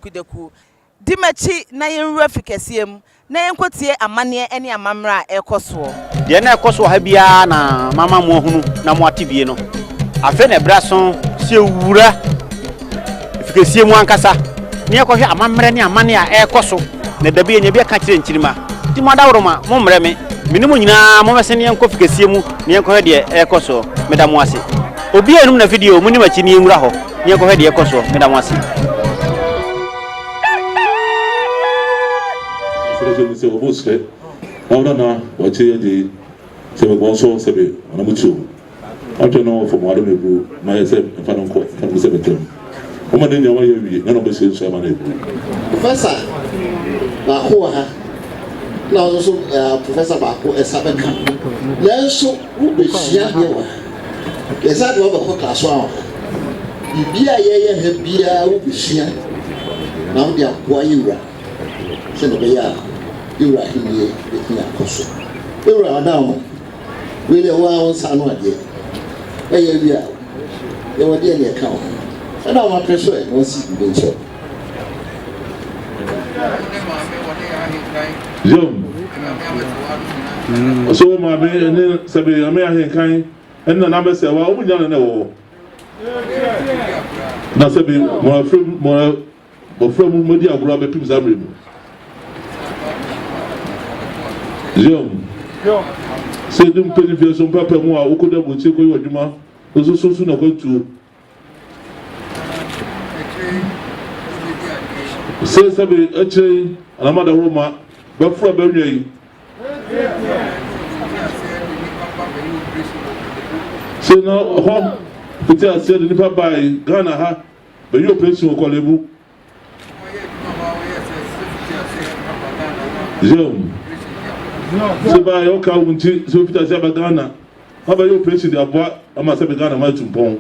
kudeku dimachi na yenwura fikasiem na yenkotie amane ene amamra ekoso de na ekoso ha bia na mama mo hunu na mo atibie no afa na brason se wura fikasiem ankasa ne ekohwe amamre ne amane a ekoso na dabe enya bia ka kire nkirima ti mo adawroma mo mre me minimu nyina mo mese ne enko fikasiem ne ekohwe de ekoso medamo ase obi enum na video muni machi ne yenwura ho ne ekohwe de ekoso medamo ase. Je sais au bosque. On a watché des c'est bon son c'est bien on a mucho. Maintenant faut moi de me mais c'est pas encore quand vous savez. On m'a dit on va y aller. Non mais c'est ça mané. Professeur ba ko ha. Na so professeur ba ko esabe kan. Na so u be sia ye wa. Esa do ba ko class wa. Bibia ye he bia u be sia. Na o dia ko ayura. Se no be ya Hiahene betia koso ewura adawo we le wa on sanu ade eye bia e wode ne ka o na wa preso e no si be ncho Jom so ma be ne sabe ame ahenkan enna na be se wa o nya na wo na sabe mo afro mo di agura be pim zamre mu Jom. C'est d'une pénification pas pour moi, au côté de boutique, au Duma, aux autres sous nos comptes. C'est ça, à la Mada Roma, Bafra Bernier. C'est non, peut-être à celle de ne pas bailler, Ghana, mais you pay sur Colebou. Jom. C'est pas au cas où tu es à Ghana. How about you place the abois? I must have Ghana, my tumpon.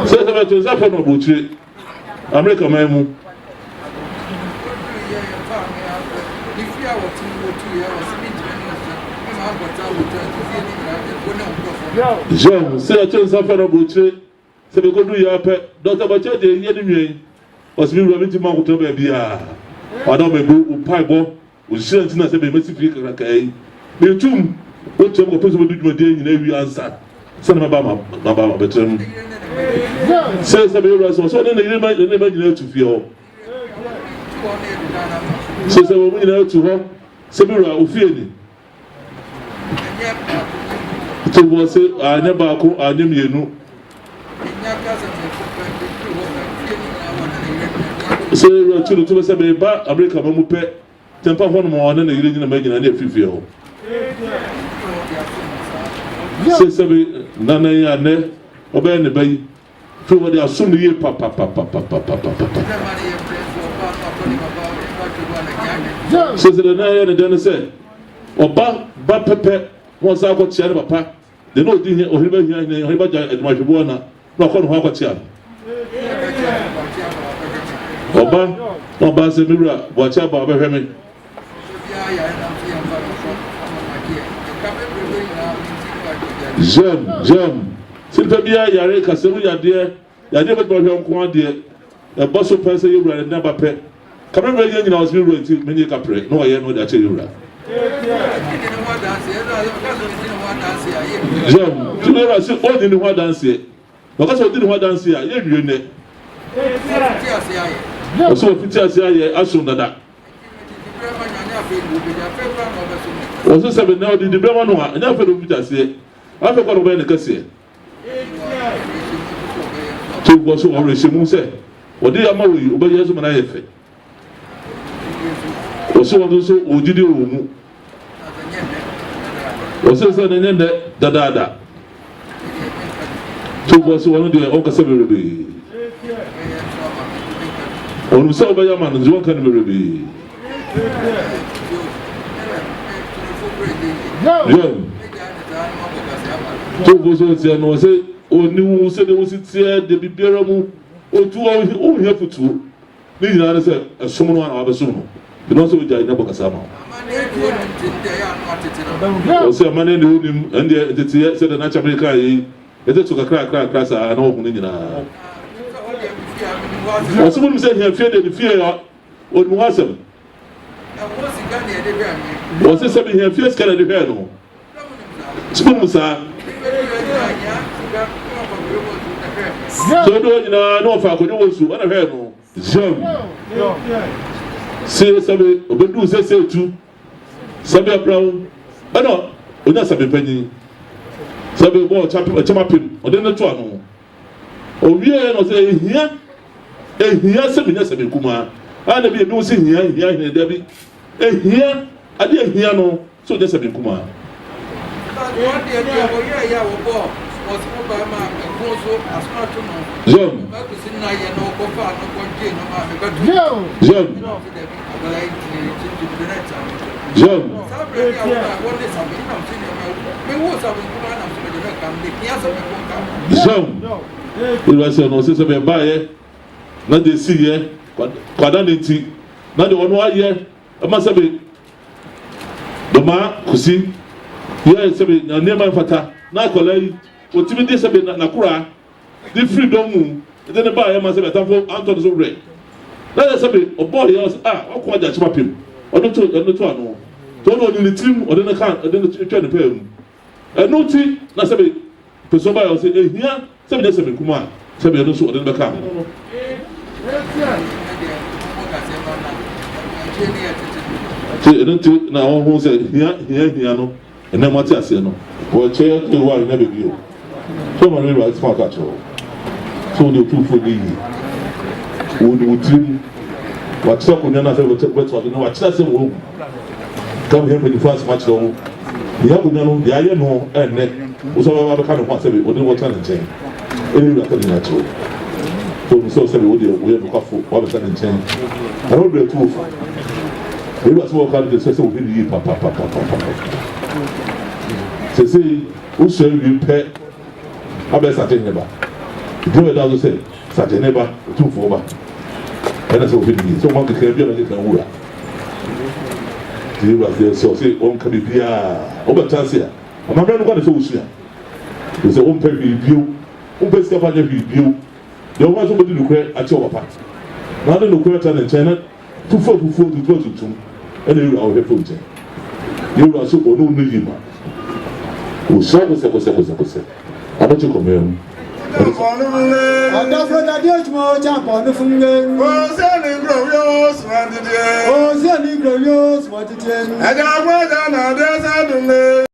C'est ça, tu es à faire nos boucher. America, même. Jean, c'est la chance à faire nos boucher. C'est le coup du yapé. Dans ta voiture, il y a du mieux. Parce que nous avons dit, mon retour est bien. Adam me go upaibo o shanti na se be masifi kai me tum o tem ko peso do dwude nyina wi ansa se na ba betrem se be ro so ne nyina tu fi ho se wo nyina tu ho se be ro o fi ni to bo se anya ba ko anya mienu c'est le tout ça be ba America ba mu pe tempa ho no mo na yire nyina ma nyina na afifie ho c'est ça be nana ya ne obe ne bayi fi wo de aso ne ye papa c'est ça na ya ne den se oba ba pepe won sa ko tia ne papa de no di o hiba hia o hiba ja aduma hwebo na ko no ho ko tia Oba se mira wacha ba be hweme Jam silpa bia yare kasemu yade be bo hwe nko ade e boso pese yewura ne ba pe kamera ye nyina osmi ro nti menye kapre no ye no da che yewura Jam tunera se odi ni ho dance because odi ni ho dance ya ye wie ne so fiti asia ye aso dada o so sabe na odi de be wonu a nya fe do fiti asia afa ko be ne kase to go so o resimu se odi ama wi o be yeso mana ye fe o so o so ojide o mu o so se ne ne dada to go so wonu de o kase be rebe on so ba ya man zo kan merebe to go so ti no se oni wu se de wo si tie de bibere mu otu o hia futu ni nyina na se esom no na abesom no bi no so ja ina bokasa ma o se amane ni onim ende de tie se de na chameka yi ete to kakra sa na wo hu ni nyina What's the say here? Fear or Muasem? What's the say here? Fear scan the hair. No. Spoon, sir. So, no, if I could always do what I heard. Say, Sabi, Obendu say too. Sabi Brown, but no, we're not Sabi Penny. Sabi, more champion, or then the two. Oh, we are saying here, and here, Sabi Kuma. I never be losing here, and Debbie. And here, I didn't hear no, so there's Sabi Kuma. John. It was no sister by buyer, not the sea here, quadanity, not the 1 year, a must have been the man could see. Yes, near my fata, not college. What you mean this about Nakura? The freedom, then the buyer must have a time for Anton's already. Let us have a boy else. I'll quite that him. Or not to know. Don't know the team or then the can't, and then the trying to pay him. And no tea, not say, to somebody else say, here, 7 days of Kuma, 7 years or then the car. Now, who said, here, no, and then what I say, no. Well, chair to why never view. So many rights for that. So the two for the would dream what so could not have what that's a room. Come here when the first match though. The young man, the iron home and neck was all kind of what's every what kind of change. Any record in that too. So so say we have a coffee, all the time change. I don't be a two. We was walk out the system with you, papa. Say, who shall you pay? I bet Sataneba. Do it as say, Sataneba, 2 for back. And that's what we need. So one can be a little wood. You was there, so say, one can be here. Over Tansia. I'm not going to go to you say, one pay review, one pay step on your review. You want somebody to create at your part. Now, the Ukraine and China, 2 4 to 4 to 12 to 2, and you are here for you. You are so or no Nijima. Who shall we say? I want you to come here. I don't know that you're more jump on the finger. Oh, selling glorious, what did you? Oh, selling glorious, what did you? I got more than others. I don't know.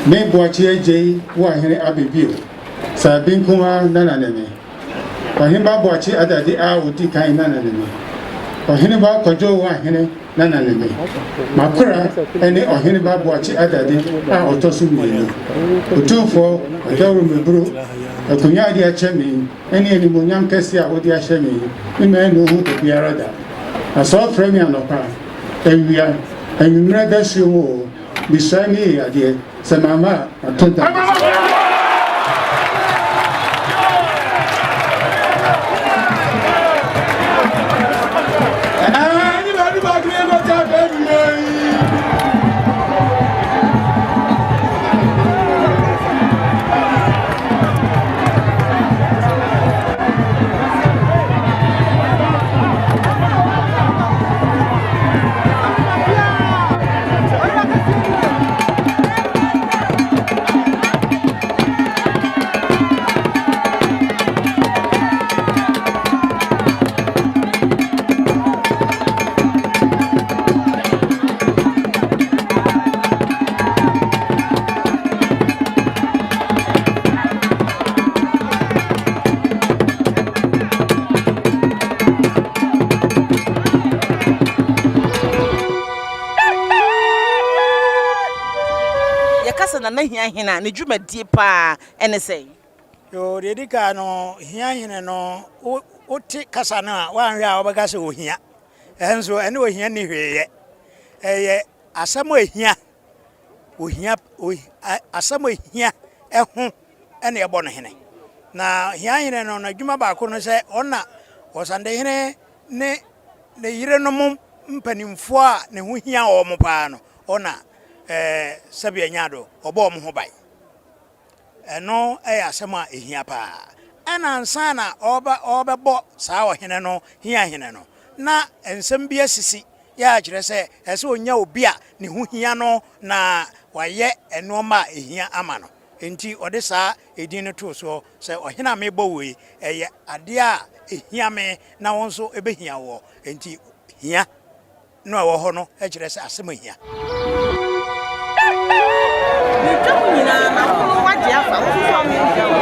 Me, Boachi, J. Hiahene Abibirem. Sabin Kuma, Nananeme. Oheneba Boachi, other day, I would take kind Nananeme. Oheneba Kojo, Hiahene, Nananeme. Makura, and Oheneba Boachi, other day, I would toss me. Otumfuo Osei Tutu. Akunya dia chemi eni munyam kesi a odi ahemi ime no hu to biara da aso frame anopa ewia enwumre da hyewo bisani ade se mama atonta na Hiahene ne dwumadie pa ene sei yo dedika no Hiahene no oti kasa na wanhwe a obega se ohia enso ene ohia ne hweye asam ohia asam ohia eho ene ebo no hene na Hiahene no na dwuma ba ko no se ona osande hene ne yire no mum mpanimfo a ne ho hia o mo pa no ona sabi anyado obo mo ho bai eno asema ehia pa ɛna nsa na ɔbɛbɔ saa ɔhene no Hiahene no na ensɛm bi asisi ya kyerɛ sɛ ɛsɛ onya obi a ne ho hia no na wayɛ ɛnɔma a ehia ama no enti ɔde saa edin no to so sɛ ɔhene a mebɔ wei ɛyɛ ade a ehia me na wɔn nso ebehia wɔ enti hia no a wɔ hɔ no ɛkyerɛ sɛ asɛm ehia ni twa nyina na ho wagye afa wo